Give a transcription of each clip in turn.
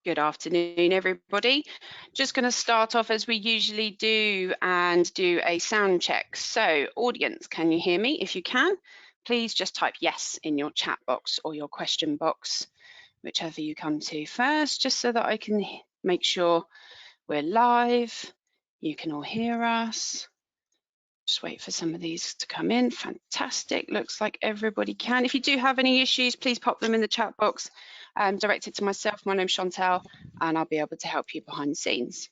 Good afternoon, everybody. Just going to start off as we usually do and do a sound check. So, audience, can you hear me? If you can, please just type yes in your chat box or your question box, whichever you come to first, just so that I can make sure we're live. You can all hear us. Just wait for some of these to come in. Fantastic. Looks like everybody can. If you do have any issues, please pop them in the chat box directed to myself. My name's Chantal, and I'll be able to help you behind the scenes.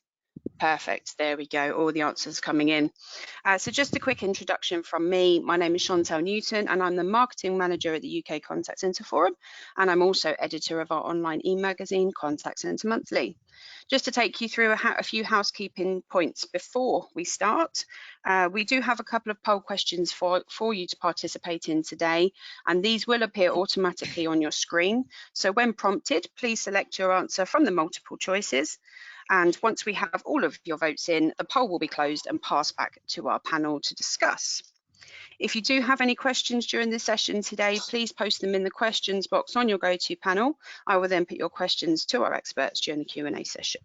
Perfect. There we go. All the answers coming in. So just a quick introduction from me. My name is Chantal Newton, and I'm the marketing manager at the UK Contact Centre Forum, and I'm also editor of our online e-magazine, Contact Centre Monthly. Just to take you through a few housekeeping points before we start, we do have a couple of poll questions for you to participate in today, and these will appear automatically on your screen. So when prompted, please select your answer from the multiple choices. And once we have all of your votes in, the poll will be closed and passed back to our panel to discuss. If you do have any questions during the session today, please post them in the questions box on your go-to panel. I will then put your questions to our experts during the Q&A session.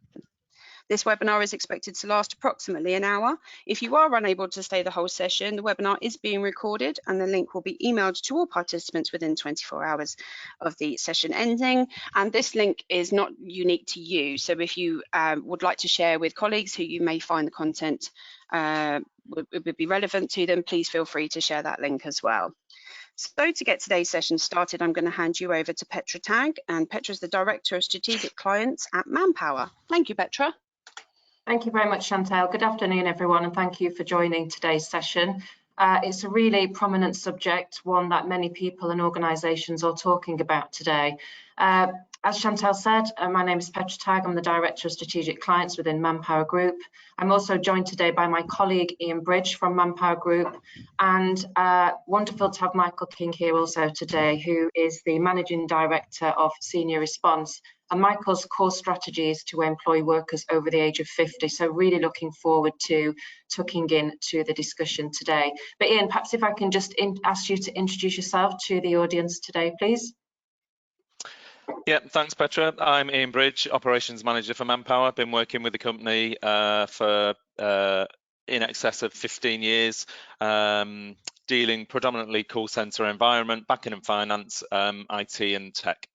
This webinar is expected to last approximately an hour. If you are unable to stay the whole session, the webinar is being recorded and the link will be emailed to all participants within 24 hours of the session ending. And this link is not unique to you. So if you would like to share with colleagues who you may find the content would be relevant to them, please feel free to share that link as well. So to get today's session started, I'm going to hand you over to Petra Tag, and Petra is the Director of Strategic Clients at Manpower. Thank you, Petra. Thank you very much, Chantal. Good afternoon, everyone, and thank you for joining today's session. It's a really prominent subject, one that many people and organisations are talking about today. As Chantal said, my name is Petra Tag. I'm the Director of Strategic Clients within Manpower Group. I'm also joined today by my colleague Ian Bridge from Manpower Group, and wonderful to have Michael King here also today, who is the Managing Director of Senior Response. And Michael's core strategy is to employ workers over the age of 50. So really looking forward to tucking into the discussion today. But Ian, perhaps if I can just ask you to introduce yourself to the audience today, please. Yeah, thanks, Petra. I'm Ian Bridge, Operations Manager for Manpower. I've been working with the company for in excess of 15 years, dealing predominantly call centre environment, banking and finance, IT and tech.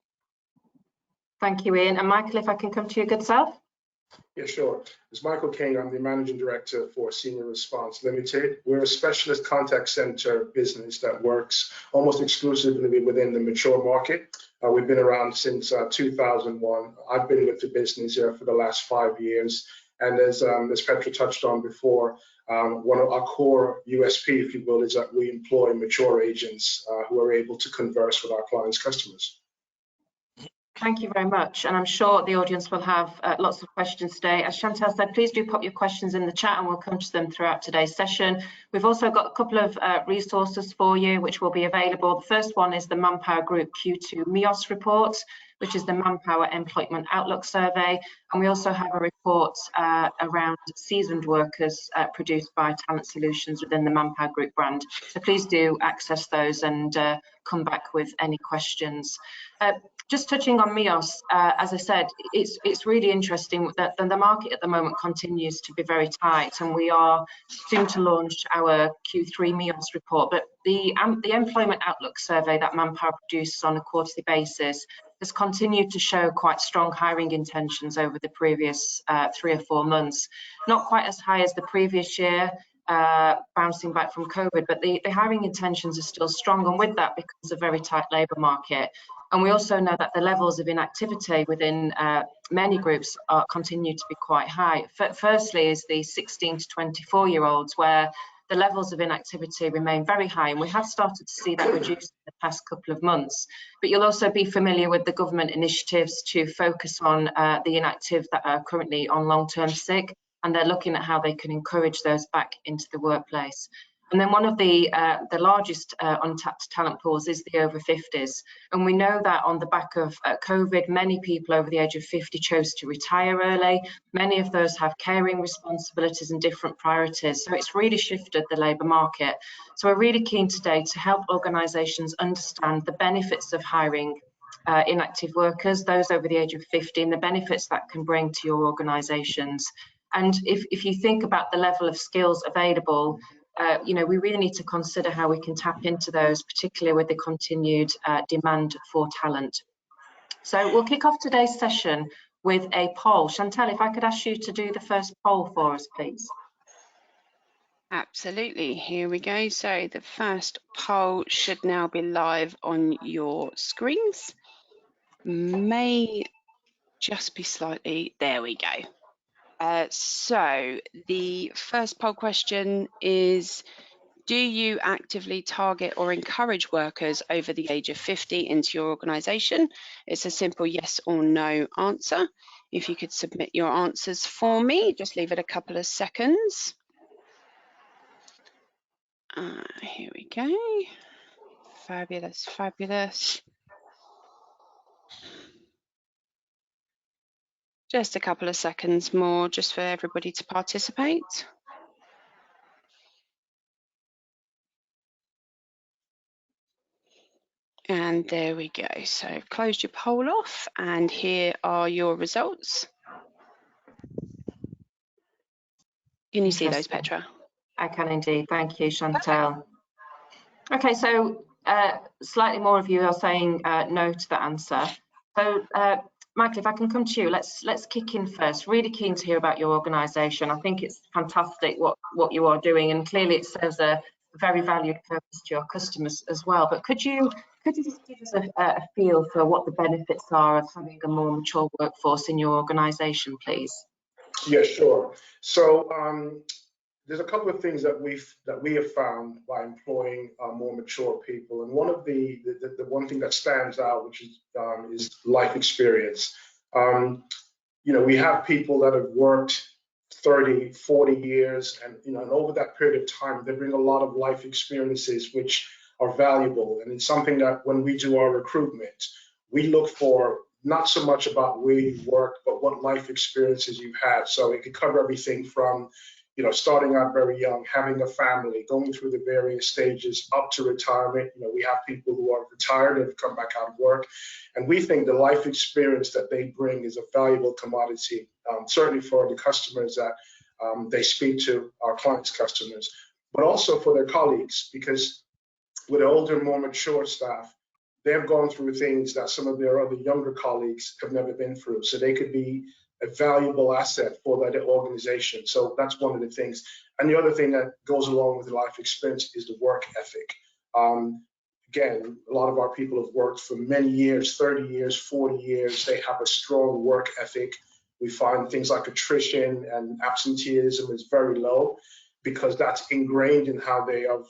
Thank you, Ian. And Michael, if I can come to your good self. Yeah, sure. It's Michael King. I'm the Managing Director for Senior Response Limited. We're a specialist contact center business that works almost exclusively within the mature market. We've been around since 2001. I've been with the business here for the last 5 years. And as Petra touched on before, one of our core USP, if you will, is that we employ mature agents who are able to converse with our clients' customers. Thank you very much, and I'm sure the audience will have lots of questions today. As Chantal said, please do pop your questions in the chat and we'll come to them throughout today's session. We've also got a couple of resources for you which will be available. The first one is the Manpower Group Q2 MEOS report, which is the Manpower Employment Outlook Survey, and we also have a report around seasoned workers produced by Talent Solutions within the Manpower Group brand. So please do access those and come back with any questions. Just touching on MEOS, as I said, it's really interesting that the market at the moment continues to be very tight, and we are soon to launch our Q3 MEOS report. But the Employment Outlook Survey that Manpower produces on a quarterly basis has continued to show quite strong hiring intentions over the previous 3 or 4 months. Not quite as high as the previous year, bouncing back from COVID, but the hiring intentions are still strong, and with that becomes a very tight labour market. And we also know that the levels of inactivity within many groups continue to be quite high. Firstly is the 16 to 24-year-olds, where the levels of inactivity remain very high, and we have started to see that reduce in the past couple of months. But you'll also be familiar with the government initiatives to focus on the inactive that are currently on long-term sick, and they're looking at how they can encourage those back into the workplace. And then one of the largest untapped talent pools is the over 50s. And we know that on the back of COVID, many people over the age of 50 chose to retire early. Many of those have caring responsibilities and different priorities. So it's really shifted the labour market. So we're really keen today to help organisations understand the benefits of hiring inactive workers, those over the age of 50, and the benefits that can bring to your organisations. And if you think about the level of skills available, you know, we really need to consider how we can tap into those, particularly with the continued demand for talent. So we'll kick off today's session with a poll. Chantal, if I could ask you to do the first poll for us, please. Absolutely, here we go. So the first poll should now be live on your screens. May just be slightly, there we go. So the first poll question is, do you actively target or encourage workers over the age of 50 into your organisation? It's a simple yes or no answer. If you could submit your answers for me, just leave it a couple of seconds. Here we go. Fabulous, fabulous. Just a couple of seconds more just for everybody to participate. And there we go. So I've closed your poll off and here are your results. Can you see those, Petra? I can indeed. Thank you, Chantal. Okay, so slightly more of you are saying no to the answer. So, Michael, if I can come to you, let's kick in first. Really keen to hear about your organisation. I think it's fantastic what you are doing, and clearly it serves a very valued purpose to your customers as well. But could you just give us a feel for what the benefits are of having a more mature workforce in your organisation, please? Yeah, sure. So there's a couple of things that we have found by employing more mature people, and one of the one thing that stands out, which is life experience. You know, we have people that have worked 30, 40 years, and you know, and over that period of time, they bring a lot of life experiences which are valuable, and it's something that when we do our recruitment, we look for not so much about where you work, but what life experiences you've had. So it could cover everything from, you know, starting out very young, having a family, going through the various stages up to retirement. You know, we have people who are retired and have come back out of work, and we think the life experience that they bring is a valuable commodity, certainly for the customers that they speak to, our clients' customers, but also for their colleagues, because with older, more mature staff, they've gone through things that some of their other younger colleagues have never been through. So they could be a valuable asset for that organization. So that's one of the things. And the other thing that goes along with the life experience is the work ethic. Again, a lot of our people have worked for many years, 30 years, 40 years. They have a strong work ethic. We find things like attrition and absenteeism is very low, because that's ingrained in how they have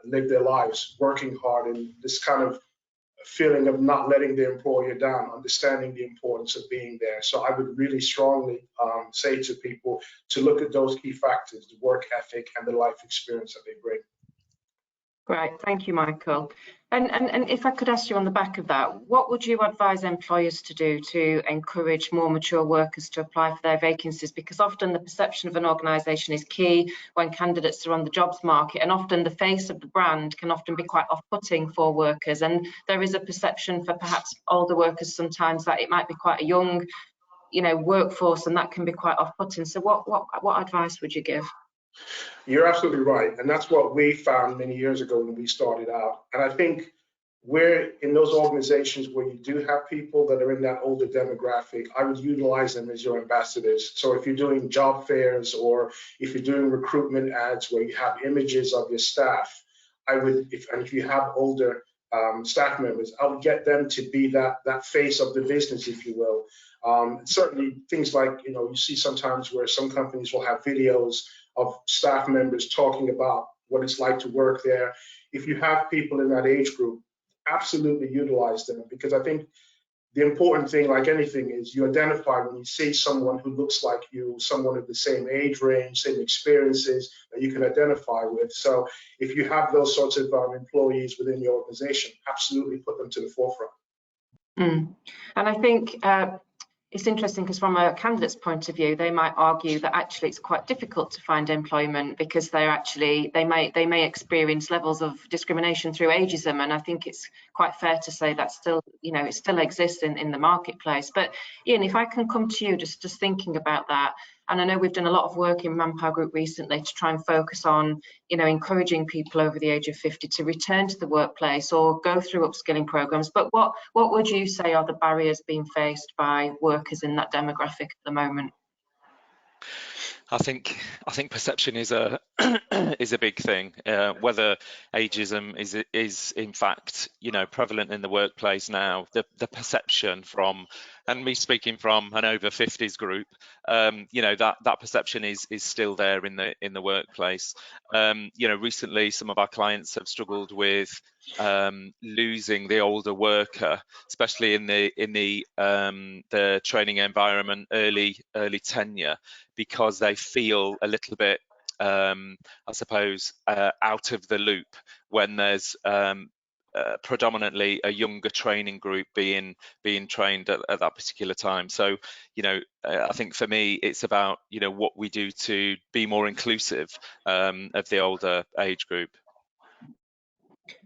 lived their lives, working hard, and this kind of feeling of not letting the employer down, understanding the importance of being there. So I would really strongly say to people to look at those key factors, the work ethic and the life experience that they bring. Great, thank you, Michael. And if I could ask you on the back of that, what would you advise employers to do to encourage more mature workers to apply for their vacancies? Because often the perception of an organisation is key when candidates are on the jobs market, and often the face of the brand can often be quite off-putting for workers. And there is a perception for perhaps older workers sometimes that it might be quite a young, you know, workforce, and that can be quite off-putting. So what advice would you give? You're absolutely right. And that's what we found many years ago when we started out. And I think we're in those organizations where you do have people that are in that older demographic, I would utilize them as your ambassadors. So if you're doing job fairs or if you're doing recruitment ads where you have images of your staff, I would, if you have older staff members, I would get them to be that face of the business, if you will. Certainly things like, you know, you see sometimes where some companies will have videos of staff members talking about what it's like to work there. If you have people in that age group, absolutely utilize them, because I think the important thing, like anything, is you identify when you see someone who looks like you, someone of the same age range, same experiences that you can identify with. So if you have those sorts of employees within the organization, absolutely put them to the forefront. And I think It's interesting because from a candidate's point of view, they might argue that actually it's quite difficult to find employment because they may experience levels of discrimination through ageism, and I think it's quite fair to say that still, you know, it still exists in the marketplace. But Ian, if I can come to you, just thinking about that, and I know we've done a lot of work in Manpower Group recently to try and focus on, you know, encouraging people over the age of 50 to return to the workplace or go through upskilling programs. But what would you say are the barriers being faced by workers in that demographic at the moment? I think perception is a is a big thing. Whether ageism is in fact, you know, prevalent in the workplace now, the perception from, and me speaking from an over 50s group, you know, that perception is still there in the workplace. You know, recently some of our clients have struggled with losing the older worker, especially in the training environment, early tenure, because they feel a little bit, I suppose, out of the loop when there's predominantly a younger training group being trained at that particular time. So, you know, I think for me, it's about, you know, what we do to be more inclusive of the older age group.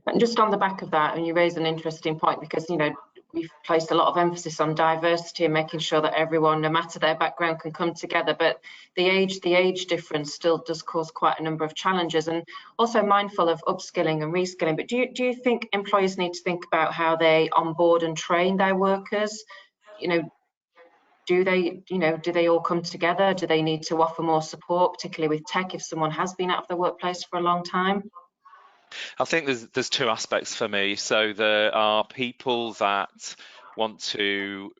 And just on the back of that, and you raise an interesting point, because, you know, we've placed a lot of emphasis on diversity and making sure that everyone, no matter their background, can come together. But the age difference still does cause quite a number of challenges, and also mindful of upskilling and reskilling. But do you think employers need to think about how they onboard and train their workers? You know, do they all come together? Do they need to offer more support, particularly with tech, if someone has been out of the workplace for a long time? I think there's two aspects for me. So there are people that want to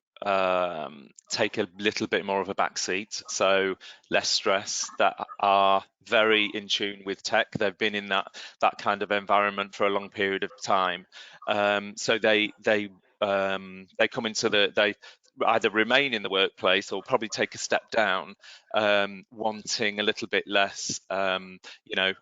take a little bit more of a backseat, so less stress, that are very in tune with tech. They've been in that kind of environment for a long period of time, so they come into they either remain in the workplace or probably take a step down, wanting a little bit less, you know,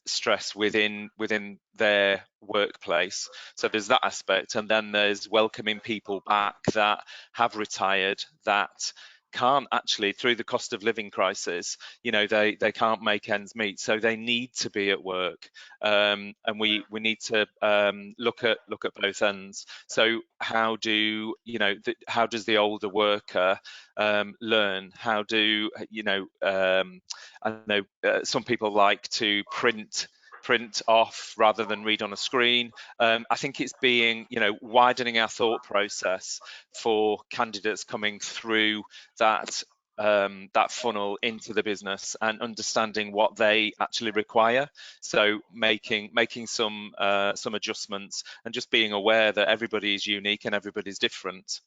stress within their workplace. So there's that aspect, and then there's welcoming people back that have retired, that can't actually, through the cost of living crisis, you know, they can't make ends meet, so they need to be at work, and we need to look at both ends. So how do, you know, how does the older worker learn? How do, you know, I know some people like to print off rather than read on a screen. I think it's being, you know, widening our thought process for candidates coming through that funnel into the business and understanding what they actually require. So making some adjustments and just being aware that everybody is unique and everybody's different.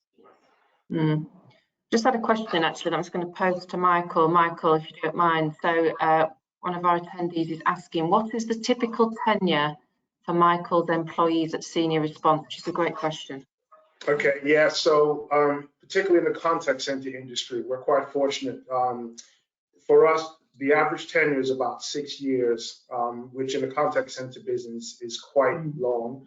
Just had a question actually that I was going to pose to Michael. Michael, if you don't mind. So one of our attendees is asking, what is the typical tenure for Michael's employees at Senior Response? Which is a great question. Okay, yeah, so particularly in the contact center industry, we're quite fortunate. For us, the average tenure is about 6 years, which in the contact center business is quite long.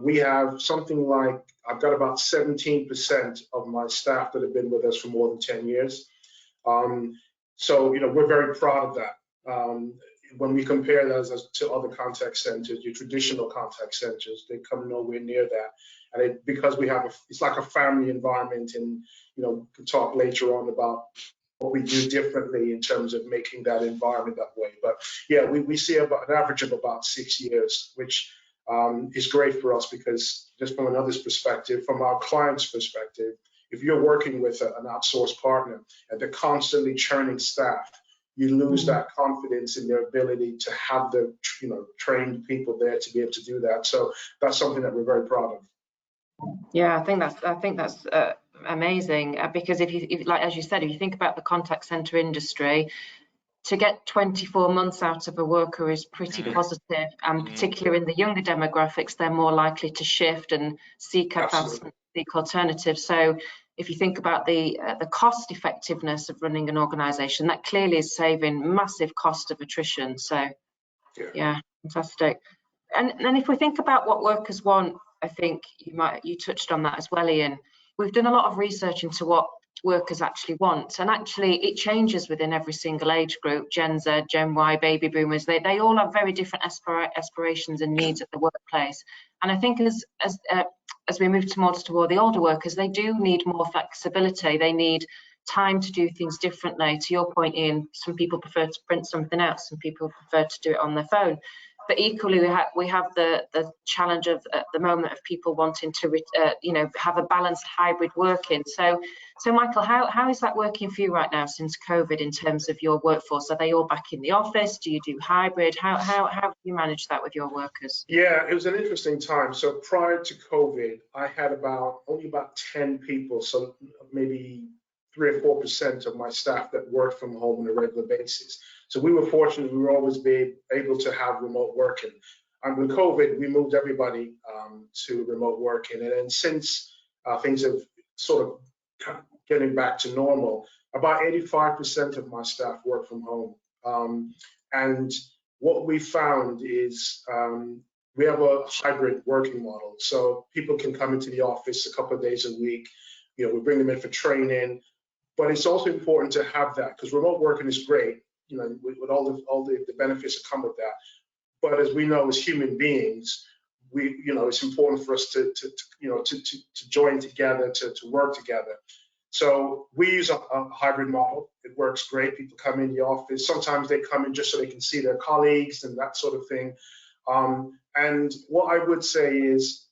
We have something like, I've got about 17% of my staff that have been with us for more than 10 years. So, you know, we're very proud of that. When we compare those to other contact centers, your traditional contact centers, they come nowhere near that. And because we have, it's like a family environment, and, you know, we can talk later on about what we do differently in terms of making that environment that way. But yeah, we see about an average of about 6 years, which is great for us, because just from another perspective, from our client's perspective, if you're working with an outsourced partner and they're constantly churning staff, you lose that confidence in their ability to have the, you know, trained people there to be able to do that. So that's something that we're very proud of. Yeah, I think that's amazing, because if like as you said, if you think about the contact center industry, to get 24 months out of a worker is pretty positive, and particularly in the younger demographics, they're more likely to shift and seek advancement, seek alternatives. So if you think about the cost effectiveness of running an organization, that clearly is saving massive cost of attrition. So yeah, fantastic. And if we think about what workers want, I think you touched on that as well, Ian. we've done a lot of research into what workers actually want, and actually it changes within every single age group. Gen Z, Gen Y, baby boomers, they all have very different aspirations and needs at the workplace. And I think as we move toward the older workers, they do need more flexibility. They need time to do things differently. To your point, Ian, some people prefer to print something out, some people prefer to do it on their phone. But equally, we have the challenge of at the moment of people wanting to have a balanced hybrid working. So Michael, how is that working for you right now since COVID in terms of your workforce? Are they all back in the office? Do you do hybrid? How do you manage that with your workers? Yeah, it was an interesting time. So prior to COVID, I had only about 10 people, so maybe 3 or 4% of my staff that worked from home on a regular basis. So we were fortunate; we were always able to have remote working. And with COVID, we moved everybody to remote working. And then since things have sort of getting back to normal, about 85% of my staff work from home. And what we found is we have a hybrid working model. So people can come into the office a couple of days a week. We bring them in for training. But it's also important to have that, because remote working is great, with all the benefits that come with that. But as we know, as human beings, it's important for us to join together, to work together. So we use a hybrid model. It works great. People come in the office. Sometimes they come in just so they can see their colleagues and that sort of thing. And what I would say is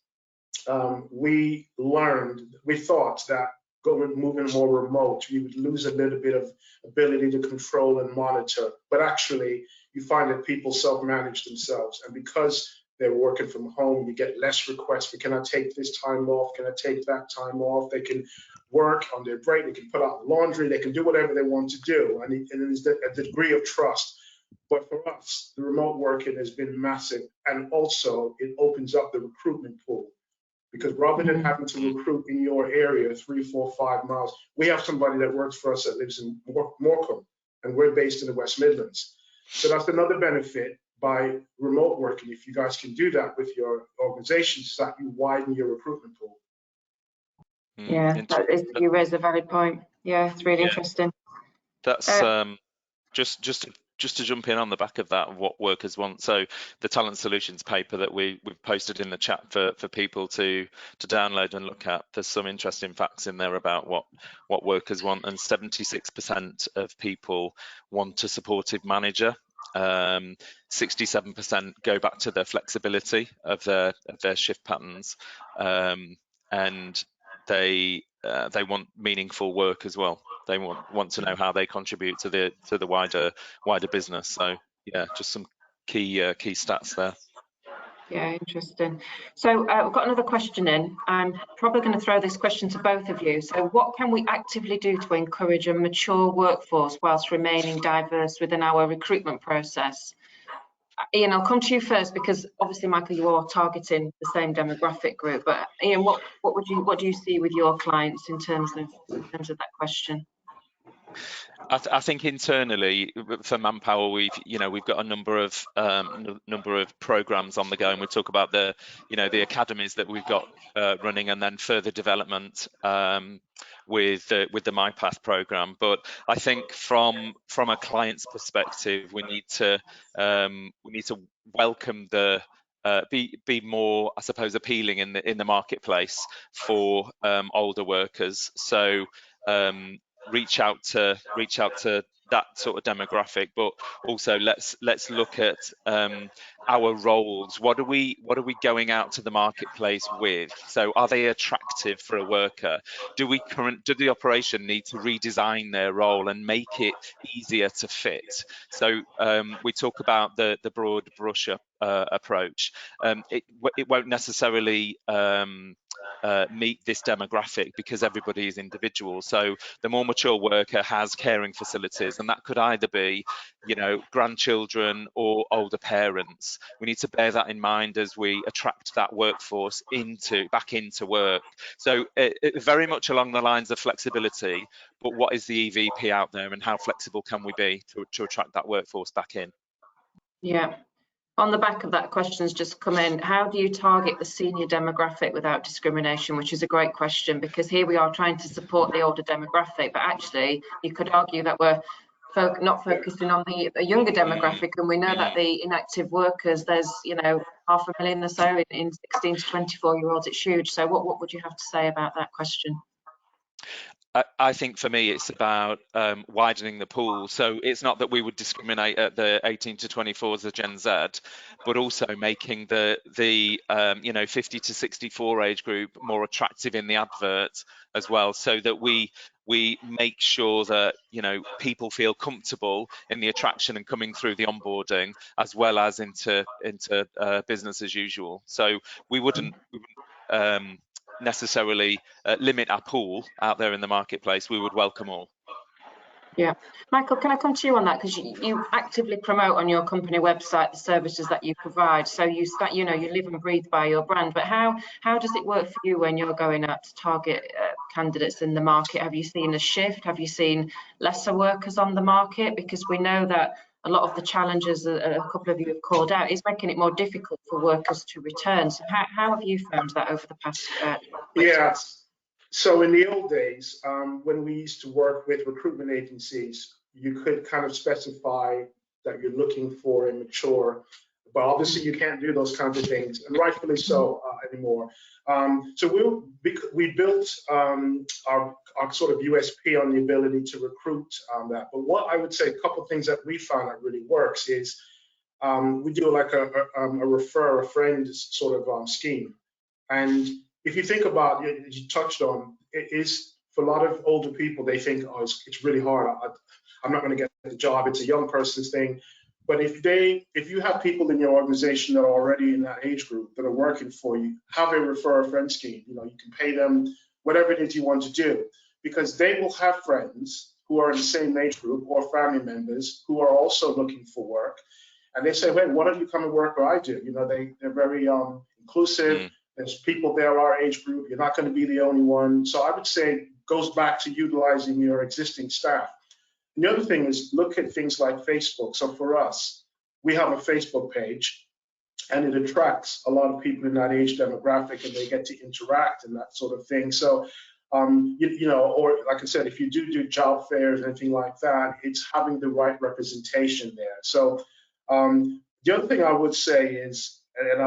we thought that moving more remote, we would lose a little bit of ability to control and monitor. But actually, you find that people self-manage themselves. And because they're working from home, you get less requests. Can I take this time off? Can I take that time off? They can work on their break. They can put out laundry. They can do whatever they want to do. And there's a degree of trust. But for us, the remote working has been massive. And also, it opens up the recruitment pool. Because rather than having to recruit in your area 3, 4, 5 miles, we have somebody that works for us that lives in Morecambe, and we're based in the West Midlands. So that's another benefit by remote working. If you guys can do that with your organizations, that you widen your recruitment pool. Yeah, you raise a valid point. Yeah, it's really interesting. That's just to jump in on the back of that, what workers want. So the talent solutions paper that we've posted in the chat for people to download and look at, there's some interesting facts in there about what workers want, and 76% of people want a supportive manager. 67% go back to the flexibility of their shift patterns, and they want meaningful work as well. They want to know how they contribute to the wider business. So yeah, just some key stats there. Yeah, interesting. So we've got another question in. I'm probably going to throw this question to both of you. So what can we actively do to encourage a mature workforce whilst remaining diverse within our recruitment process? Ian, I'll come to you first, because obviously, Michael, you are targeting the same demographic group. But Ian, what do you see with your clients in terms of that question? I think internally for Manpower, we've got a number of programs on the go, and we talk about the academies that we've got running, and then further development with the MyPath program. But I think from a client's perspective, we need to welcome the be more, I suppose, appealing in the marketplace for older workers. So reach out to that sort of demographic, but also let's look at our roles. What are we going out to the marketplace with? So are they attractive for a worker? Do the operation need to redesign their role and make it easier to fit? So we talk about the broad brush approach. It won't necessarily meet this demographic, because everybody is individual. So the more mature worker has caring facilities, and that could either be grandchildren or older parents. We need to bear that in mind as we attract that workforce back into work. So very much along the lines of flexibility, but what is the EVP out there, and how flexible can we be to attract that workforce back in? Yeah. On the back of that, question's just come in. How do you target the senior demographic without discrimination? Which is a great question, because here we are trying to support the older demographic, but actually you could argue that we're not focusing on the younger demographic, and we know that the inactive workers, there's 500,000 or so in 16 to 24-year-olds. It's huge. So what would you have to say about that question? I think for me it's about widening the pool. So it's not that we would discriminate at the 18 to 24s, the Gen Z, but also making the 50 to 64 age group more attractive in the advert as well, so that we make sure that people feel comfortable in the attraction and coming through the onboarding, as well as into business as usual. So we wouldn't necessarily limit our pool out there in the marketplace. We would welcome all. Yeah, Michael, can I come to you on that, because you actively promote on your company website the services that you provide, so you live and breathe by your brand, but how does it work for you when you're going out to target candidates in the market? Have you seen a shift? Have you seen lesser workers on the market? Because we know that a lot of the challenges a couple of you have called out is making it more difficult for workers to return. So how have you found that over the past Yeah. So in the old days, when we used to work with recruitment agencies, you could kind of specify that you're looking for a mature, but obviously you can't do those kinds of things, and rightfully so anymore. So we built our sort of USP on the ability to recruit that. But what I would say, a couple of things that we found that really works is we do like a refer a friend sort of scheme. And if you think about it, as you touched on, it is for a lot of older people, they think, oh, it's really hard. I'm not going to get the job. It's a young person's thing. But if you have people in your organization that are already in that age group that are working for you, have a refer a friend scheme. You can pay them whatever it is you want to do, because they will have friends who are in the same age group or family members who are also looking for work. And they say, wait, why don't you come and work where I do? They're very inclusive. There's people there our age group. You're not going to be the only one. So I would say it goes back to utilizing your existing staff. And the other thing is look at things like Facebook. So for us, we have a Facebook page, and it attracts a lot of people in that age demographic, and they get to interact and that sort of thing. So, or like I said, if you do job fairs and anything like that, it's having the right representation there. So the other thing I would say is, and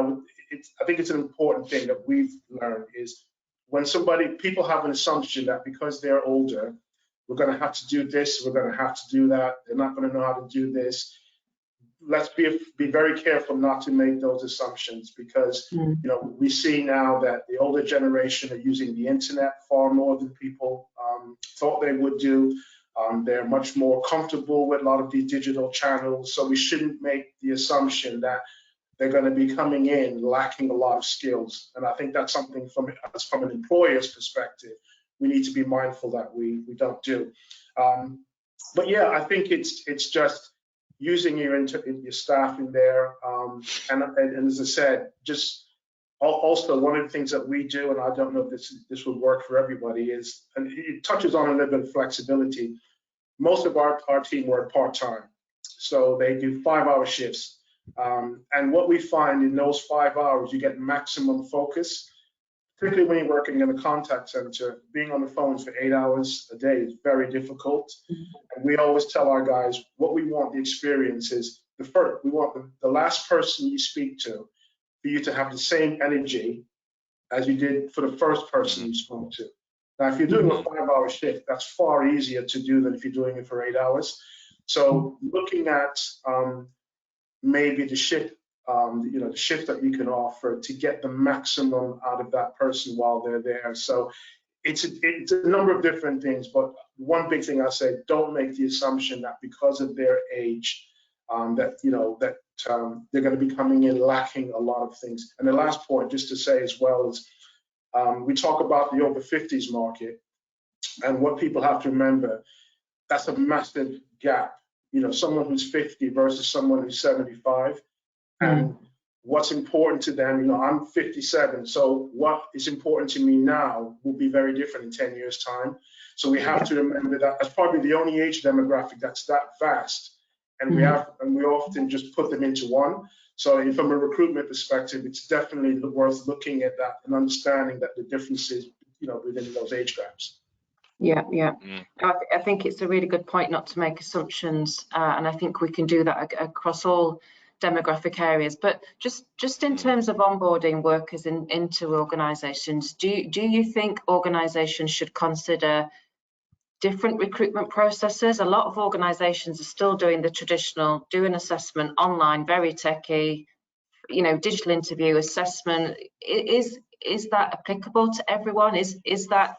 I think it's an important thing that we've learned, is when people have an assumption that because they're older, we're going to have to do this, we're going to have to do that, they're not going to know how to do this. Let's be very careful not to make those assumptions, because we see now that the older generation are using the internet far more than people thought they would do. They're much more comfortable with a lot of these digital channels, so we shouldn't make the assumption that they're going to be coming in lacking a lot of skills. And I think that's something from an employer's perspective, we need to be mindful that we don't do. But yeah, I think it's just using your staff in there. And as I said, just also one of the things that we do, and I don't know if this would work for everybody, is, and it touches on a little bit of flexibility. Most of our team work part-time, so they do 5-hour shifts. And what we find in those 5 hours, you get maximum focus, particularly when you're working in a contact center. Being on the phones for 8 hours a day is very difficult. And we always tell our guys what we want the experience is we want the last person you speak to for you to have the same energy as you did for the first person you spoke to. Now, if you're doing a 5-hour shift, that's far easier to do than if you're doing it for 8 hours. So looking at maybe the shift, the shift that you can offer to get the maximum out of that person while they're there. So it's a number of different things, but one big thing I say, don't make the assumption that because of their age, they're going to be coming in lacking a lot of things. And the last point, just to say as well, is we talk about the over 50s market, and what people have to remember, that's a massive gap. Someone who's 50 versus someone who's 75, and what's important to them. I'm 57, so what is important to me now will be very different in 10 years' time. So we have to remember that that's probably the only age demographic that's that vast, and we often just put them into one. So from a recruitment perspective, it's definitely worth looking at that and understanding that the differences, within those age gaps. Yeah. I think it's a really good point not to make assumptions, and I think we can do that across all demographic areas. But just in terms of onboarding workers into organisations, do you think organisations should consider different recruitment processes? A lot of organisations are still doing the traditional, do an assessment online, very techy, digital interview assessment. Is that applicable to everyone? Is that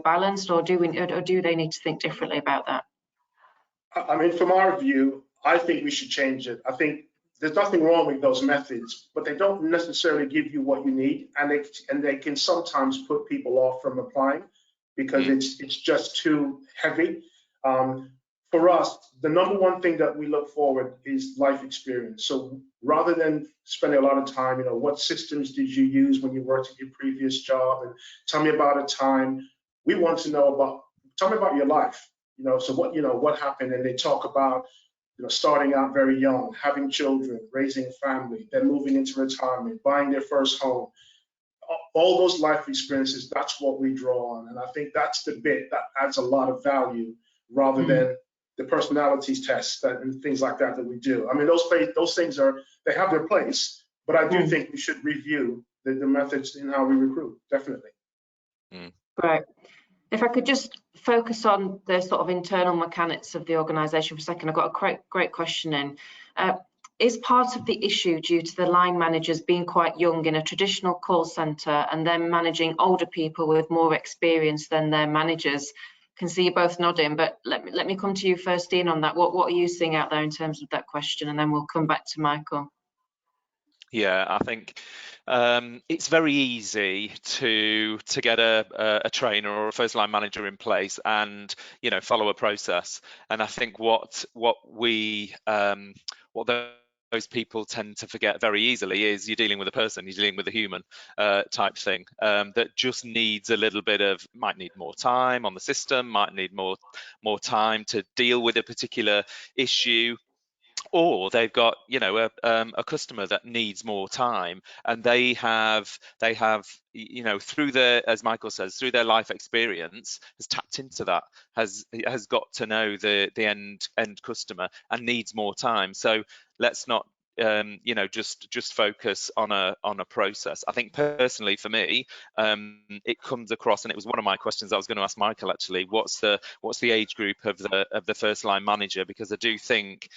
balanced, or do they need to think differently about that? I mean, from our view, I think we should change it. I think there's nothing wrong with those methods, but they don't necessarily give you what you need, and they can sometimes put people off from applying because it's just too heavy. For us, the number one thing that we look forward is life experience. So rather than spending a lot of time, what systems did you use when you worked at your previous job, and tell me about a time, we want to know tell me about your life. So what happened, and they talk about, starting out very young, having children, raising a family, then moving into retirement, buying their first home. All those life experiences, that's what we draw on. And I think that's the bit that adds a lot of value rather than the personalities tests and things like that we do. I mean, those things they have their place, but I do think we should review the methods in how we recruit, definitely. Right. If I could just focus on the sort of internal mechanics of the organisation for a second, I've got a great question in. Is part of the issue due to the line managers being quite young in a traditional call centre and then managing older people with more experience than their managers? Can see you both nodding, but let me come to you first, Ian, on that. What are you seeing out there in terms of that question, and then we'll come back to Michael. Yeah, I think it's very easy to get a trainer or a first line manager in place and follow a process. And I think what those people tend to forget very easily is you're dealing with a person, you're dealing with a human type thing that just needs a little bit of, might need more time on the system, might need more time to deal with a particular issue. Or they've got a customer that needs more time, and they have through their, as Michael says, through their life experience, has tapped into that, has got to know the end customer and needs more time. So let's not just focus on a process. I think personally for me, it comes across, and it was one of my questions I was going to ask Michael actually. What's the age group of the first line manager? Because I do think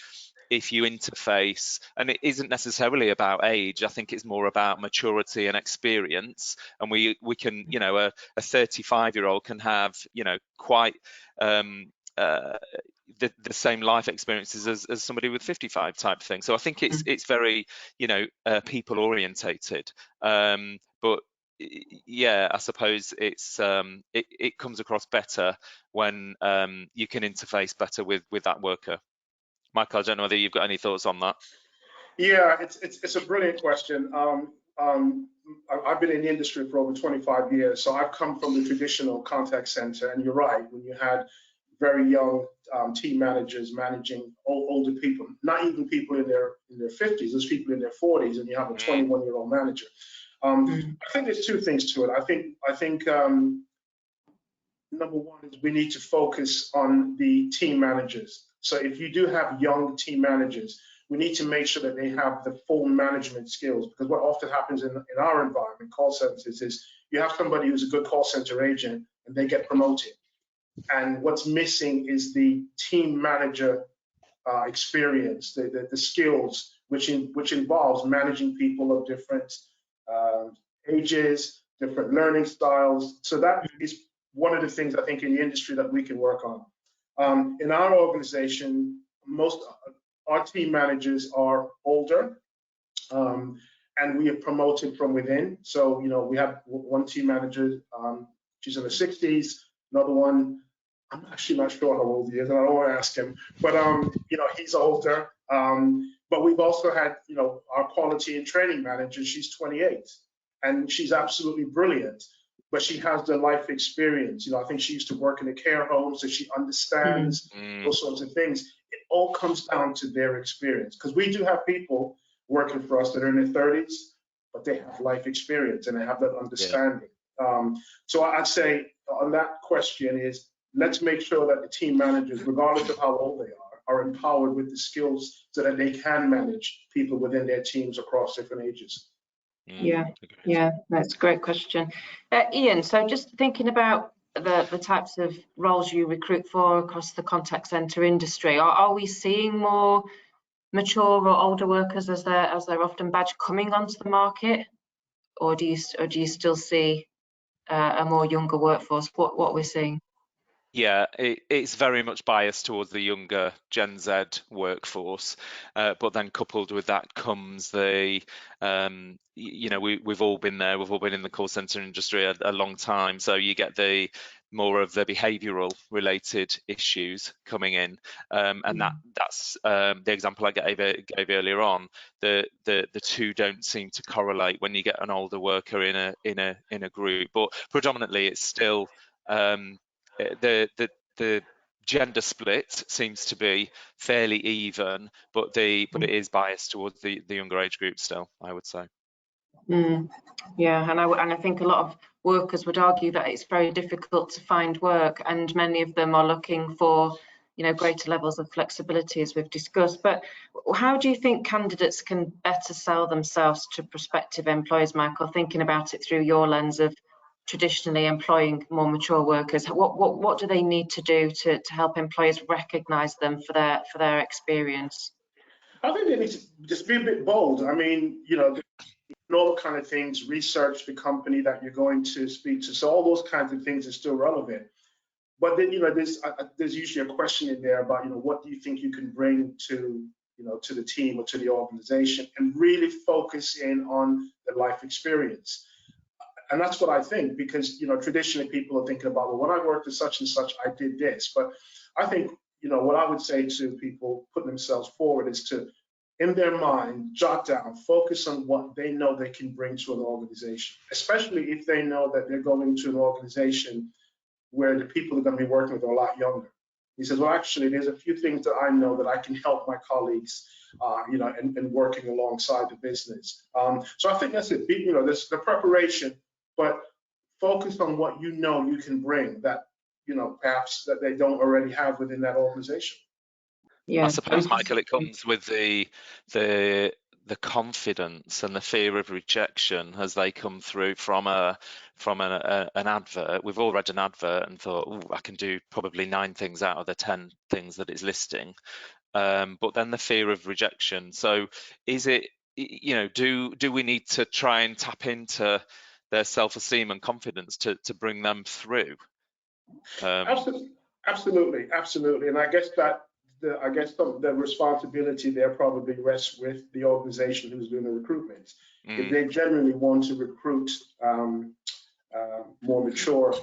if you interface, and it isn't necessarily about age, I think it's more about maturity and experience. And we can, a 35-year-old can have, quite the same life experiences as somebody with 55 type thing. So I think it's very, people orientated. But yeah, I suppose it's it comes across better when you can interface better with that worker. Michael, I don't know whether you've got any thoughts on that. Yeah, it's a brilliant question. I've been in the industry for over 25 years, so I've come from the traditional contact center, and you're right, when you had very young team managers managing older people, not even people in their 50s, there's people in their 40s, and you have a 21-year-old manager. I think there's two things to it. I think number one is we need to focus on the team managers. So if you do have young team managers, we need to make sure that they have the full management skills, because what often happens in our environment, call centers, is you have somebody who's a good call center agent and they get promoted. And what's missing is the team manager experience, the skills, which involves managing people of different ages, different learning styles. So that is one of the things I think in the industry that we can work on. In our organization, our team managers are older, and we have promoted from within. So, we have one team manager, she's in her 60s, another one, I'm actually not sure how old he is, and I don't want to ask him, but he's older. But we've also had, our quality and training manager, she's 28, and she's absolutely brilliant. But she has the life experience. I think she used to work in a care home, so she understands those sorts of things. It all comes down to their experience, because we do have people working for us that are in their 30s, but they have life experience and they have that understanding. So I'd say on that question is, let's make sure that the team managers, regardless of how old they are empowered with the skills so that they can manage people within their teams across different ages. Yeah, that's a great question. Ian, so just thinking about the types of roles you recruit for across the contact center industry, are we seeing more mature or older workers, as they're often badged, coming onto the market, or do you still see a more younger workforce? What we're seeing? Yeah, it's very much biased towards the younger Gen Z workforce, but then coupled with that comes the, we've all been there, we've all been in the call center industry a long time, so you get the more of the behavioural related issues coming in, and that's the example I gave earlier on. The two don't seem to correlate when you get an older worker in a group, but predominantly it's still the gender split seems to be fairly even, but it is biased towards the younger age group still, I would say. Yeah, and I think a lot of workers would argue that it's very difficult to find work, and many of them are looking for, greater levels of flexibility, as we've discussed. But how do you think candidates can better sell themselves to prospective employers, Michael, thinking about it through your lens of traditionally employing more mature workers? What do they need to do to help employers recognise them for their experience? I think they need to just be a bit bold. I mean, all the kind of things, research the company that you're going to speak to. So all those kinds of things are still relevant. But then, there's usually a question in there about, what do you think you can bring to, to the team or to the organization, and really focus in on the life experience. And that's what I think, because, traditionally people are thinking about, well, when I worked at such and such, I did this. But I think, what I would say to people putting themselves forward is to, in their mind, jot down, focus on what they know they can bring to an organization, especially if they know that they're going to an organization where the people they're going to be working with are a lot younger. He says, well, actually, there's a few things that I know that I can help my colleagues, and working alongside the business. So I think that's it. There's the preparation, but focus on what you know you can bring that, perhaps that they don't already have within that organization. Yeah, I suppose, Michael, it comes with the confidence and the fear of rejection as they come through from an advert. We've all read an advert and thought, oh, I can do probably 9 things out of the 10 things that it's listing. But then the fear of rejection. So is it, do we need to try and tap into their self-esteem and confidence to bring them through? Absolutely. And I guess that the responsibility there probably rests with the organization who's doing the recruitment. If they genuinely want to recruit more mature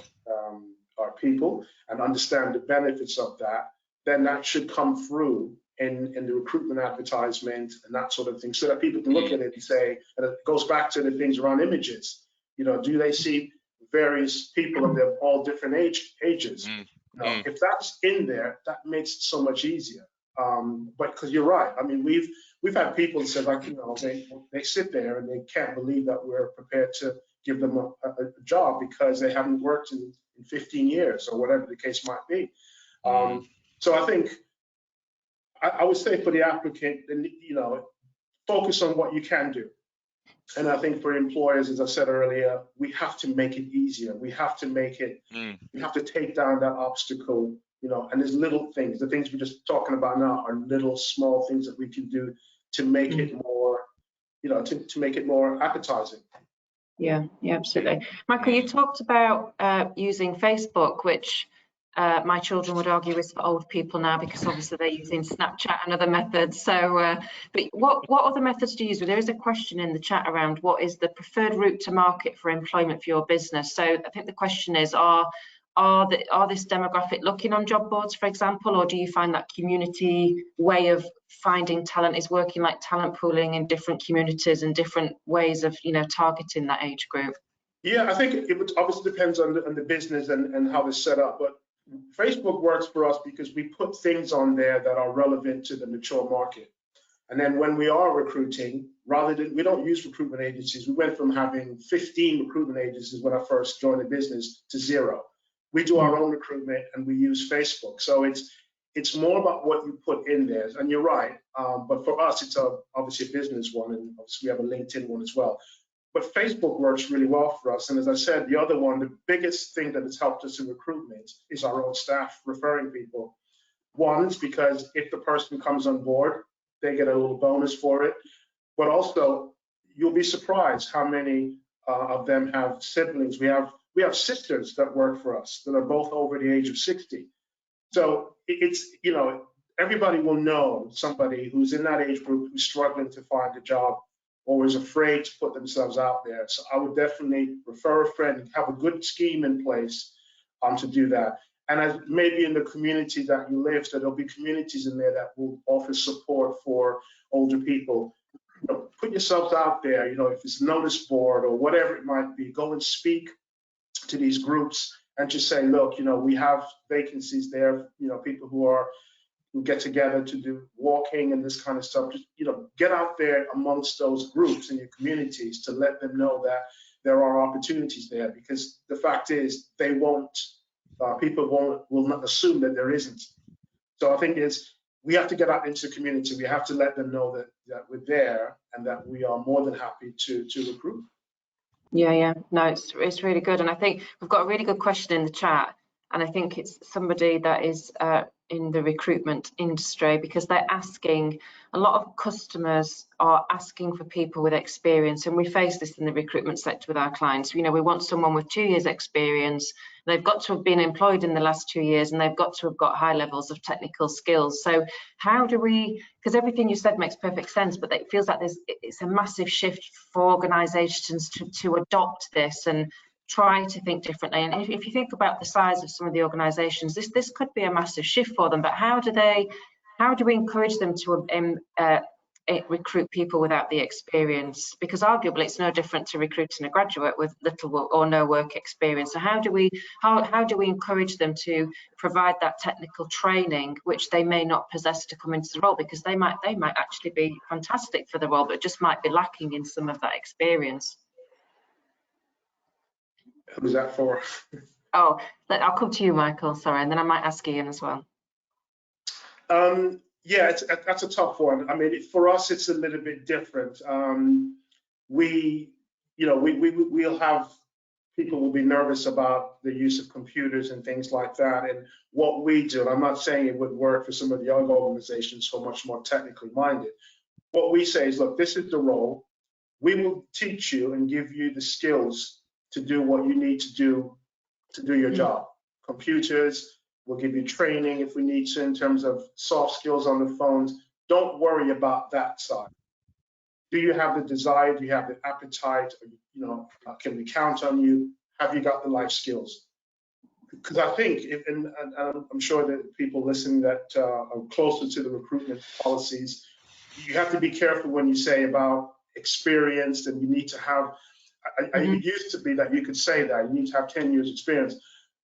people and understand the benefits of that, then that should come through in the recruitment advertisement and that sort of thing, so that people can look at it and say, and it goes back to the things around images. Do they see various people of all different ages? If that's in there, that makes it so much easier. But because you're right, I mean, we've had people that say, like, they sit there and they can't believe that we're prepared to give them a job because they haven't worked in 15 years or whatever the case might be. So I think I would say for the applicant, focus on what you can do. And I think for employers, as I said earlier, we have to make it easier. We have to make it, we have to take down that obstacle, and there's little things. The things we're just talking about now are little small things that we can do to make it more, to make it more appetizing. Yeah, absolutely. Michael, you talked about using Facebook, which my children would argue is for old people now, because obviously they're using Snapchat and other methods. So, but what other methods do you use? Well, there is a question in the chat around what is the preferred route to market for employment for your business. So I think the question is, are this demographic looking on job boards, for example, or do you find that community way of finding talent is working, like talent pooling in different communities and different ways of targeting that age group? Yeah, I think it obviously depends on the business and how it's set up, but Facebook works for us because we put things on there that are relevant to the mature market. And then when we are recruiting, we don't use recruitment agencies. We went from having 15 recruitment agencies when I first joined the business to 0. We do our own recruitment and we use Facebook. So it's more about what you put in there. And you're right. But for us, it's obviously a business one, and obviously we have a LinkedIn one as well. But Facebook works really well for us. And as I said, the other one, the biggest thing that has helped us in recruitment is our own staff referring people. One is because if the person comes on board, they get a little bonus for it. But also, you'll be surprised how many of them have siblings. We have sisters that work for us that are both over the age of 60. So it's, everybody will know somebody who's in that age group who's struggling to find a job or is afraid to put themselves out there. So I would definitely refer a friend, have a good scheme in place to do that. And as maybe in the community that you live, so there'll be communities in there that will offer support for older people. Put yourselves out there, if it's a notice board or whatever it might be, go and speak to these groups and just say, look, we have vacancies there, people who get together to do walking and this kind of stuff. Just, get out there amongst those groups in your communities to let them know that there are opportunities there, because the fact is people will not assume that there isn't. So I think we have to get out into the community. We have to let them know that we're there and that we are more than happy to recruit. Yeah. No, it's really good. And I think we've got a really good question in the chat. And I think it's somebody that is in the recruitment industry, because they're asking, a lot of customers are asking for people with experience. And we face this in the recruitment sector with our clients. We want someone with 2 years experience. They've got to have been employed in the last 2 years, and they've got to have got high levels of technical skills. So how do we, because everything you said makes perfect sense, but it feels like it's a massive shift for organizations to adopt this and try to think differently. And if you think about the size of some of the organizations, this could be a massive shift for them. But how do we encourage them to recruit people without the experience? Because arguably it's no different to recruiting a graduate with little or no work experience. So how do we encourage them to provide that technical training which they may not possess to come into the role? Because they might actually be fantastic for the role, but just might be lacking in some of that experience. Who's that for? Oh, I'll come to you, Michael, sorry, and then I might ask Ian as well. Yeah, that's a tough one. I mean, for us, it's a little bit different. We'll have people will be nervous about the use of computers and things like that. And what we do, and I'm not saying it would work for some of the other organizations who are much more technically minded. What we say is, look, this is the role. We will teach you and give you the skills to do what you need to do your job. Computers, we'll give you training if we need to in terms of soft skills on the phones. Don't worry about that side. Do you have the desire? Do you have the appetite? Can we count on you? Have you got the life skills? Because I think, and I'm sure that people listening that are closer to the recruitment policies, you have to be careful when you say about experienced, and you need to have, it used to be that you could say that, you need to have 10 years experience.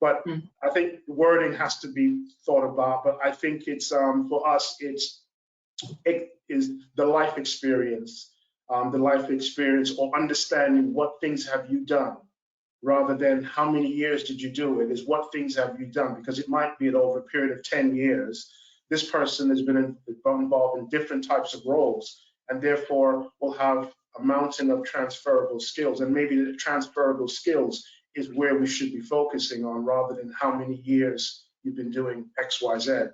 But I think wording has to be thought about. But I think it's, for us, it is the life experience or understanding what things have you done, rather than how many years did you do it, is what things have you done, because it might be that over a period of 10 years, this person has been involved in different types of roles, and therefore will have a mountain of transferable skills. And maybe the transferable skills is where we should be focusing on, rather than how many years you've been doing X, Y, Z.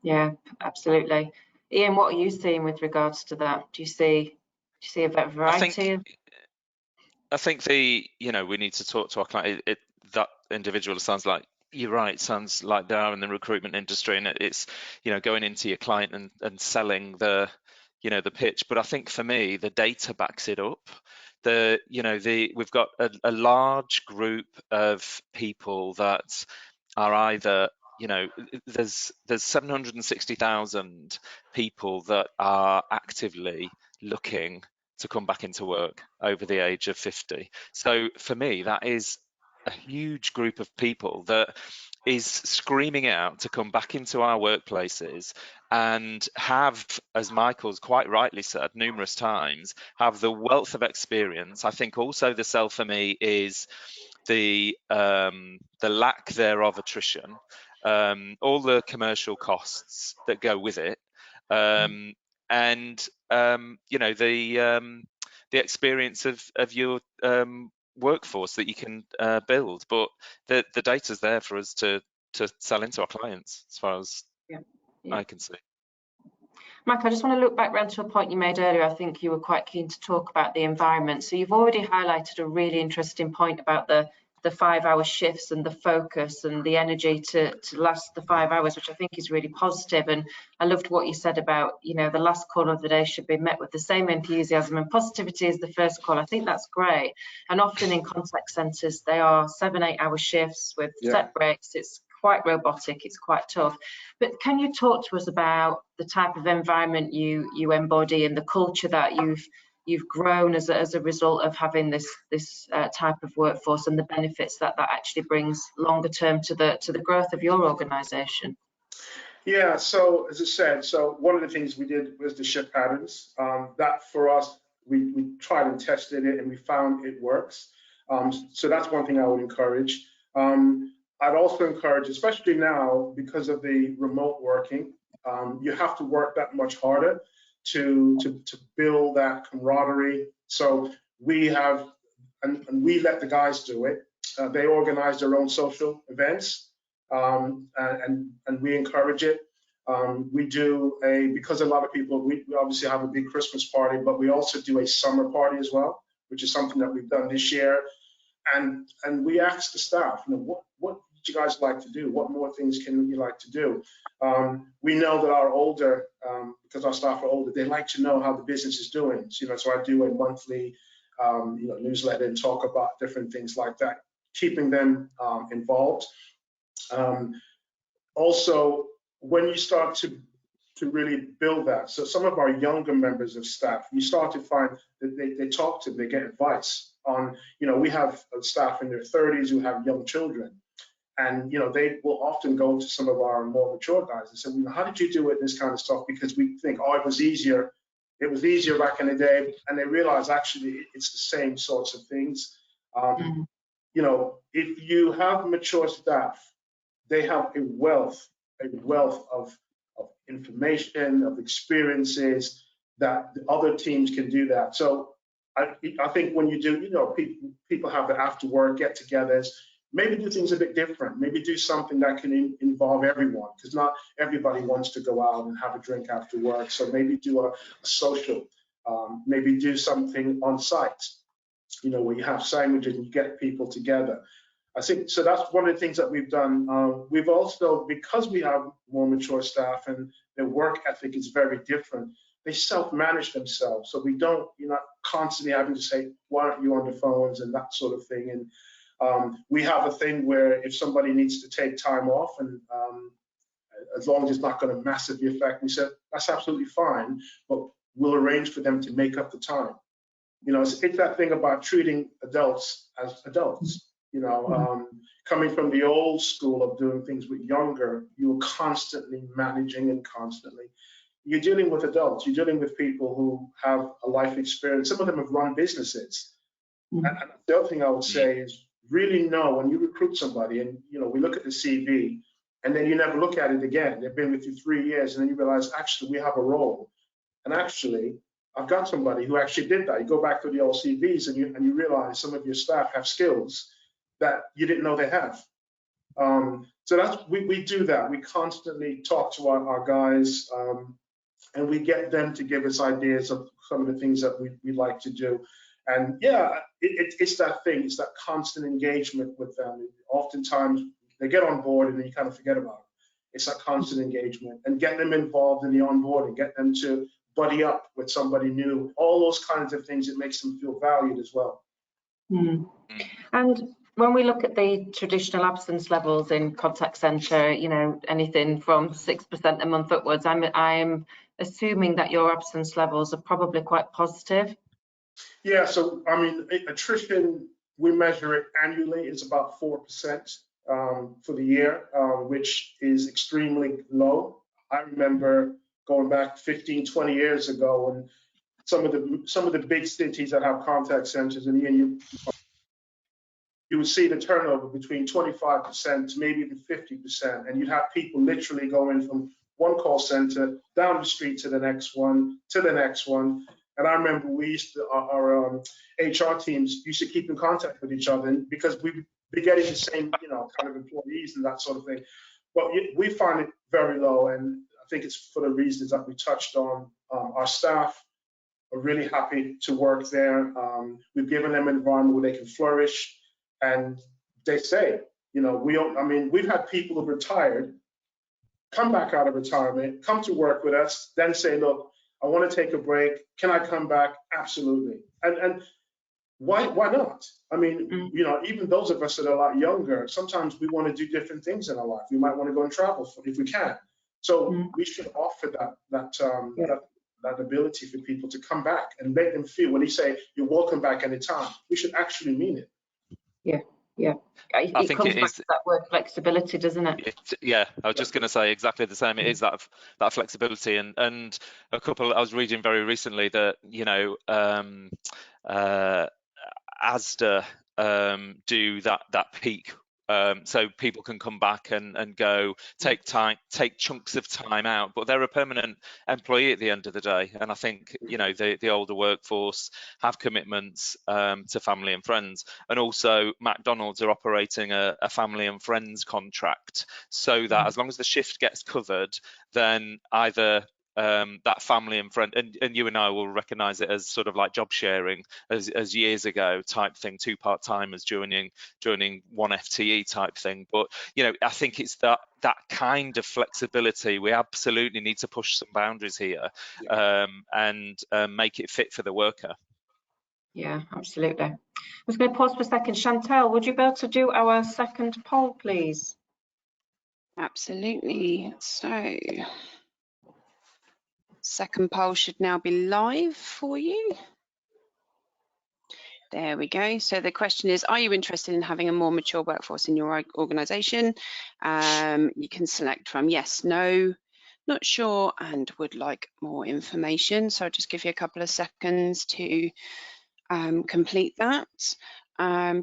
Yeah, absolutely. Ian, what are you seeing with regards to that? Do you see a variety? I think we need to talk to our client. That individual sounds like, you're right, sounds like they are in the recruitment industry, and it's going into your client and selling the pitch. But I think for me, the data backs it up. We've got a large group of people that are either there's 760,000 people that are actively looking to come back into work over the age of 50. So for me, that is a huge group of people that is screaming out to come back into our workplaces and have, as Michael's quite rightly said numerous times, have the wealth of experience. I think also the sell for me is the lack thereof attrition, all the commercial costs that go with it, and you know, the experience of your workforce that you can build. But the data's there for us to sell into our clients, as far as I can see. Mike, I just want to look back round to a point you made earlier. I think you were quite keen to talk about the environment. So you've already highlighted a really interesting point about the 5-hour shifts and the focus and the energy to last the 5 hours, which I think is really positive. And I loved what you said about, you know, the last call of the day should be met with the same enthusiasm and positivity as the first call. I think that's great. And often in contact centres, they are 7-8 hour shifts with set breaks. It's quite robotic, it's quite tough. But can you talk to us about the type of environment you embody and the culture that you've grown as a result of having this type of workforce, and the benefits that actually brings longer term to the growth of your organisation? Yeah, so as I said, so one of the things we did was the shift patterns. That for us, we tried and tested it and we found it works. So that's one thing I would encourage. I'd also encourage, especially now because of the remote working, you have to work that much harder to build that camaraderie. So we have, and we let the guys do it. They organize their own social events, and we encourage it. We do because a lot of people, we obviously have a big Christmas party, but we also do a summer party as well, which is something that we've done this year. And we ask the staff, you know, what would you guys like to do? What more things can you like to do? We know that our older, because our staff are older, they like to know how the business is doing. So, you know, so I do a monthly, you know, newsletter and talk about different things like that, keeping them involved. Also, when you start to really build that, so some of our younger members of staff, you start to find that they talk to them, they get advice on, you know, we have staff in their 30s who have young children. And, you know, they will often go to some of our more mature guys and say, well, how did you do it, this kind of stuff? Because we think, oh, it was easier. It was easier back in the day. And they realize actually it's the same sorts of things. You know, if you have mature staff, they have a wealth of information, of experiences that the other teams can do that. So I think when you do, you know, people have the after work get-togethers. Maybe do things a bit different. Maybe do something that can involve everyone, because not everybody wants to go out and have a drink after work. So maybe do a social. Maybe do something on site, you know, where you have sandwiches and you get people together. I think so. That's one of the things that we've done. We've also, because we have more mature staff and their work ethic is very different, they self-manage themselves. So we don't, you're not constantly having to say, why aren't you on the phones and that sort of thing. And we have a thing where if somebody needs to take time off, and as long as it's not going to massively affect, we said that's absolutely fine, but we'll arrange for them to make up the time. You know, it's that thing about treating adults as adults. You know, coming from the old school of doing things with younger, you're constantly managing and constantly. You're dealing with adults. You're dealing with people who have a life experience. Some of them have run businesses. And the other thing I would say is really know when you recruit somebody, and you know, we look at the CV, and then you never look at it again. They've been with you 3 years, and then you realize actually we have a role, and actually I've got somebody who actually did that. You go back to the old CVs, and you realize some of your staff have skills that you didn't know they have. So that's we do that. We constantly talk to our guys, and we get them to give us ideas of some of the things that we like to do. And yeah, it's that thing. It's that constant engagement with them. Oftentimes they get on board and then you kind of forget about it. It's that constant engagement, and get them involved in the onboarding, get them to buddy up with somebody new. All those kinds of things, it makes them feel valued as well. And when we look at the traditional absence levels in contact center, you know, anything from 6% a month upwards, I'm assuming that your absence levels are probably quite positive. Yeah, so I mean, attrition we measure it annually. It's about 4% for the year, which is extremely low. I remember going back 15, 20 years ago, and some of the big cities that have contact centers, and you would see the turnover between 25% to maybe even 50%, and you'd have people literally going from one call center down the street to the next one, to the next one. And I remember we used to, our HR teams used to keep in contact with each other because we'd be getting the same, kind of employees and that sort of thing. But we find it very low, and I think it's for the reasons that we touched on. Our staff are really happy to work there. We've given them an environment where they can flourish, and they say, we've had people who've retired, come back out of retirement, come to work with us, then say, look, I want to take a break. Can I come back? Absolutely. And why not? I mean, even those of us that are a lot younger, sometimes we want to do different things in our life. We might want to go and travel if we can. So we should offer that ability for people to come back and make them feel, when they say you're welcome back anytime, we should actually mean it. Yeah. It comes back to that word flexibility, doesn't it? Yeah, I was just going to say exactly the same. It is that flexibility, and a couple. I was reading very recently that Asda do that peak. So people can come back and go take chunks of time out, but they're a permanent employee at the end of the day. And I think the older workforce have commitments to family and friends, and also McDonald's are operating a family and friends contract, so that as long as the shift gets covered, then either that family and friend, and you and I will recognize it as sort of like job sharing as years ago type thing, 2 part-timers joining one FTE type thing. But I think it's that kind of flexibility. We absolutely need to push some boundaries here, and make it fit for the worker. Yeah, absolutely. I was going to pause for a second. Chantal, would you be able to do our second poll, please? Absolutely. So second poll should now be live for you. There we go. So the question is, are you interested in having a more mature workforce in your organisation? You can select from yes, no, not sure, and would like more information. So I'll just give you a couple of seconds to complete that.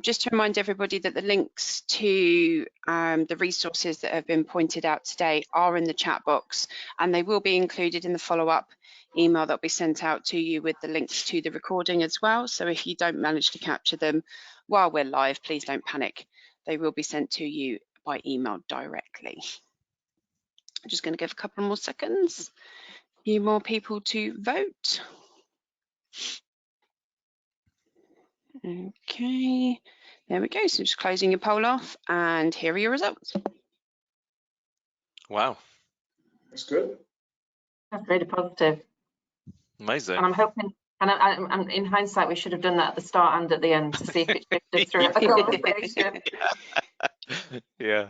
Just to remind everybody that the links to the resources that have been pointed out today are in the chat box, and they will be included in the follow-up email that will be sent out to you with the links to the recording as well. So if you don't manage to capture them while we're live, please don't panic. They will be sent to you by email directly. I'm just going to give a couple more seconds, a few more people to vote. Okay, there we go. So just closing your poll off, and here are your results. Wow, that's good. That's really positive. Amazing. And I'm hoping, and in hindsight, we should have done that at the start and at the end to see if it shifted throughout the conversation. Yeah.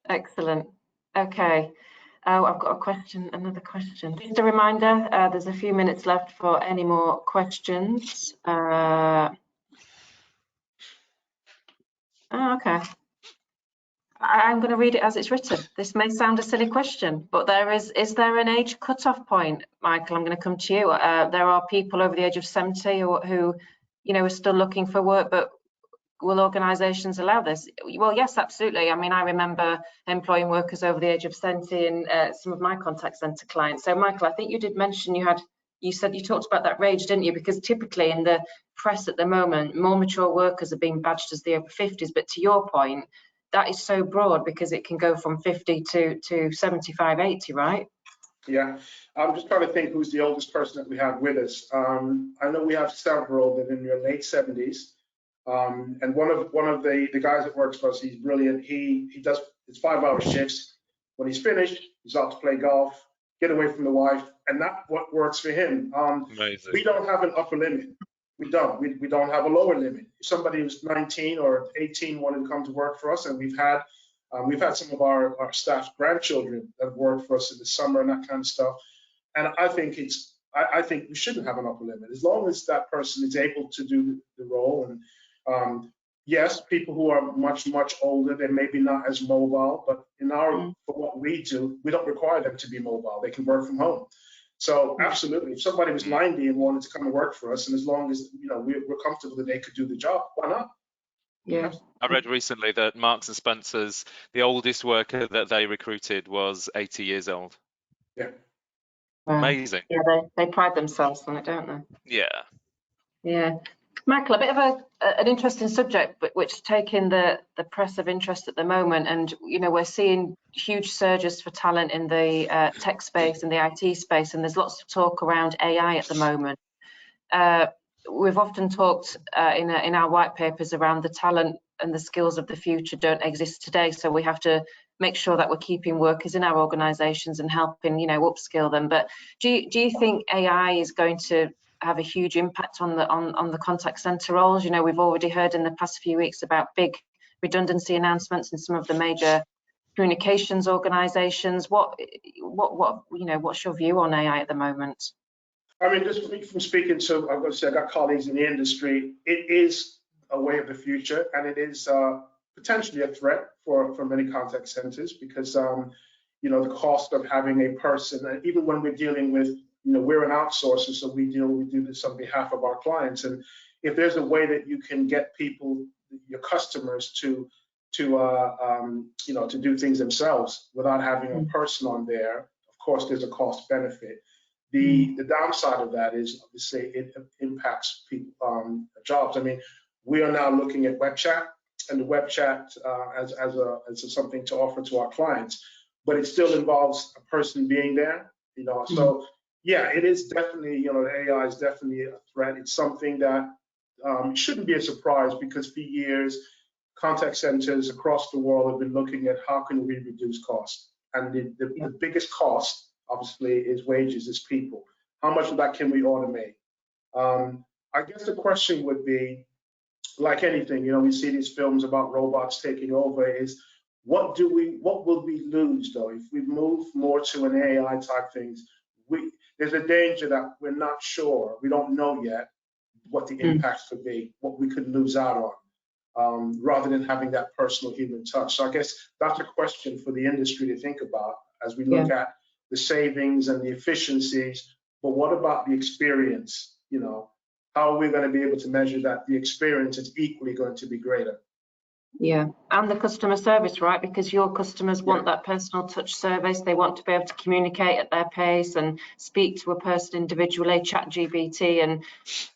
Excellent. Okay. Oh, I've got a question, another question. Just a reminder, there's a few minutes left for any more questions. Okay. I'm going to read it as it's written. This may sound a silly question, but is there an age cutoff point, Michael? I'm going to come to you. There are people over the age of 70 who are still looking for work, but will organisations allow this? Well, yes, absolutely. I mean, I remember employing workers over the age of 70 in some of my contact centre clients. So, Michael, I think you did mention you said you talked about that range, didn't you? Because typically in the press at the moment, more mature workers are being badged as the over 50s. But to your point, that is so broad because it can go from 50 to 75, 80, right? Yeah, I'm just trying to think who's the oldest person that we have with us. I know we have several that are in their late 70s. And one of the guys that works for us, he's brilliant. He does, it's 5-hour shifts. When he's finished, he's out to play golf, get away from the wife, and that's what works for him. Amazing. We don't have an upper limit. We don't. We don't have a lower limit. If somebody who's 19 or 18 wanted to come to work for us, and we've had some of our staff's grandchildren that have worked for us in the summer and that kind of stuff. And I think I think we shouldn't have an upper limit as long as that person is able to do the role. And Yes, people who are much older, they may be not as mobile, but for what we do, we don't require them to be mobile. They can work from home. So absolutely, if somebody was 90 and wanted to come and work for us, and as long as we're comfortable that they could do the job, why not? Yeah. I read recently that Marks and Spencer's, the oldest worker that they recruited was 80 years old. Yeah. Amazing. Yeah, they pride themselves on it, don't they? Yeah. Yeah. Michael, a bit of an interesting subject, but which is taking the press of interest at the moment. And, we're seeing huge surges for talent in the tech space and the IT space. And there's lots of talk around AI at the moment. We've often talked in our white papers around the talent and the skills of the future don't exist today. So we have to make sure that we're keeping workers in our organizations and helping, upskill them. But do you think AI is going to have a huge impact on the contact center roles? We've already heard in the past few weeks about big redundancy announcements in some of the major communications organizations. What's your view on AI at the moment? I mean, just from speaking to, I'm going to say, I got colleagues in the industry, it is a way of the future, and it is potentially a threat for many contact centers because, the cost of having a person, and even when we're dealing with, we're an outsourcer, so we do this on behalf of our clients. And if there's a way that you can get people, your customers, to do things themselves without having a person on there, of course, there's a cost benefit. The downside of that is, obviously, it impacts people, jobs. I mean, we are now looking at web chat, and the web chat as something to offer to our clients, but it still involves a person being there. So yeah, it is definitely, AI is definitely a threat. It's something that shouldn't be a surprise because for years, contact centers across the world have been looking at how can we reduce costs, and the biggest cost, obviously, is wages, is people. How much of that can we automate? I guess the question would be, like anything, we see these films about robots taking over, is what will we lose though if we move more to an AI type things? There's a danger that we're not sure, we don't know yet what the impacts could be, what we could lose out on, rather than having that personal human touch. So I guess that's a question for the industry to think about as we look at the savings and the efficiencies, but what about the experience? How are we going to be able to measure that the experience is equally going to be greater? Yeah, and the customer service, right? Because your customers want that personal touch service. They want to be able to communicate at their pace and speak to a person individually. ChatGPT and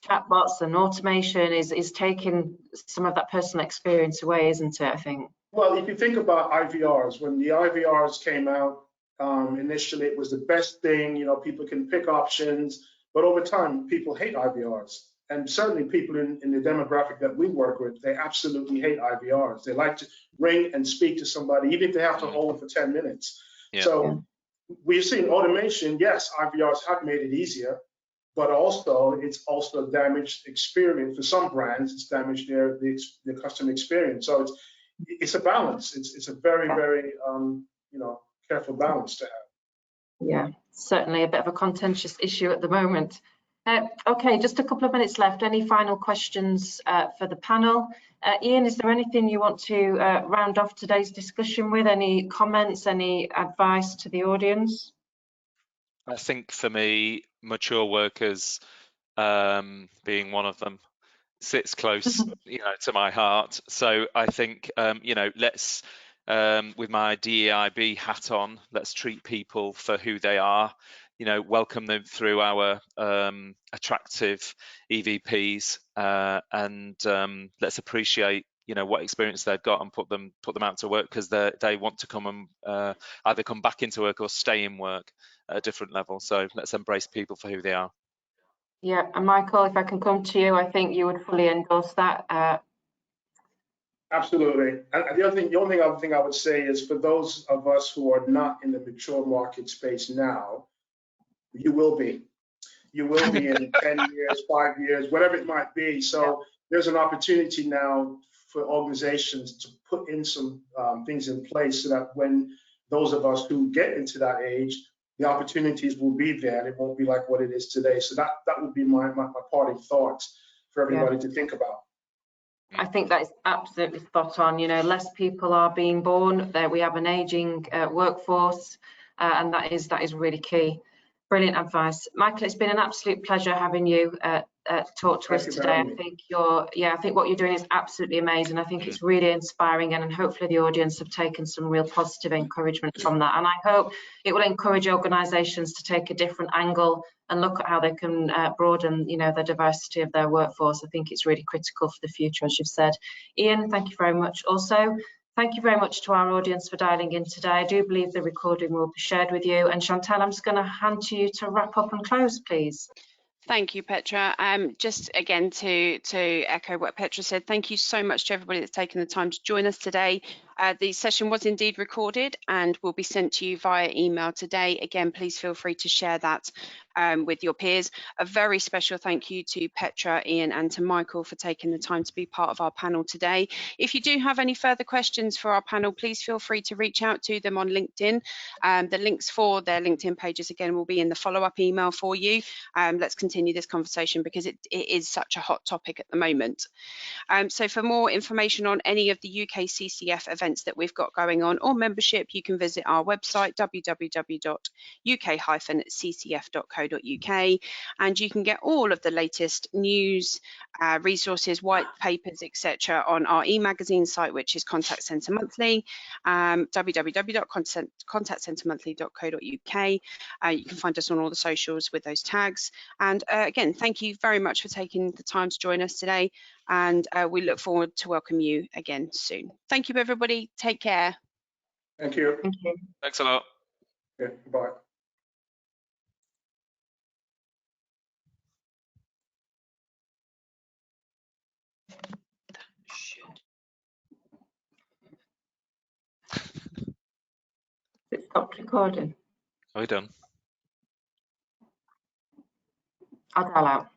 chatbots and automation is taking some of that personal experience away, isn't it, I think? Well, if you think about IVRs, when the IVRs came out, initially it was the best thing, people can pick options, but over time, people hate IVRs. And certainly people in the demographic that we work with, they absolutely hate IVRs. They like to ring and speak to somebody, even if they have to hold for 10 minutes. So we've seen automation, yes, IVRs have made it easier, but also it's also damaged experience. For some brands, it's damaged their customer experience. So it's a balance. It's a very, very, careful balance to have. Yeah, certainly a bit of a contentious issue at the moment. Okay, just a couple of minutes left. Any final questions for the panel? Ian, is there anything you want to round off today's discussion with? Any comments, any advice to the audience? I think for me, mature workers being one of them sits close, to my heart. So I think, let's, with my DEIB hat on, let's treat people for who they are. Welcome them through our attractive EVPs, and let's appreciate, what experience they've got and put them out to work because they want to come and either come back into work or stay in work at a different level. So let's embrace people for who they are. Yeah, and Michael, if I can come to you, I think you would fully endorse that. Absolutely. And the only other thing I would say is for those of us who are not in the mature market space now, you will be. You will be in 10 years, 5 years, whatever it might be. So there's an opportunity now for organizations to put in some things in place so that when those of us who get into that age, the opportunities will be there and it won't be like what it is today. So that would be my parting thoughts for everybody to think about. I think that is absolutely spot on. You know, less people are being born. There we have an aging workforce, and that is really key. Brilliant advice, Michael. It's been an absolute pleasure having you talk to us today. I think what you're doing is absolutely amazing. I think it's really inspiring, and hopefully the audience have taken some real positive encouragement from that. And I hope it will encourage organisations to take a different angle and look at how they can broaden, you know, the diversity of their workforce. I think it's really critical for the future, as you've said. Ian, thank you very much. Also, thank you very much to our audience for dialing in today. I do believe the recording will be shared with you. And Chantal, I'm just going to hand to you to wrap up and close, please. Thank you, Petra. Just again to echo what Petra said, thank you so much to everybody that's taken the time to join us today. The session was indeed recorded and will be sent to you via email today. Again, please feel free to share that with your peers. A very special thank you to Petra, Ian and to Michael for taking the time to be part of our panel today. If you do have any further questions for our panel, please feel free to reach out to them on LinkedIn. The links for their LinkedIn pages again will be in the follow-up email for you. Let's continue this conversation because it is such a hot topic at the moment. So for more information on any of the UK CCF events that we've got going on or membership, you can visit our website www.uk-ccf.co.uk, and you can get all of the latest news, resources, white papers, etc. on our e-magazine site, which is Contact Centre Monthly, www.contactcentermonthly.co.uk. You can find us on all the socials with those tags. And again, thank you very much for taking the time to join us today, and we look forward to welcome you again soon. Thank you, everybody. Take care. Thank you. Thank you. Thanks a lot. Yeah, bye. It stopped recording. Are we done? I'll dial out.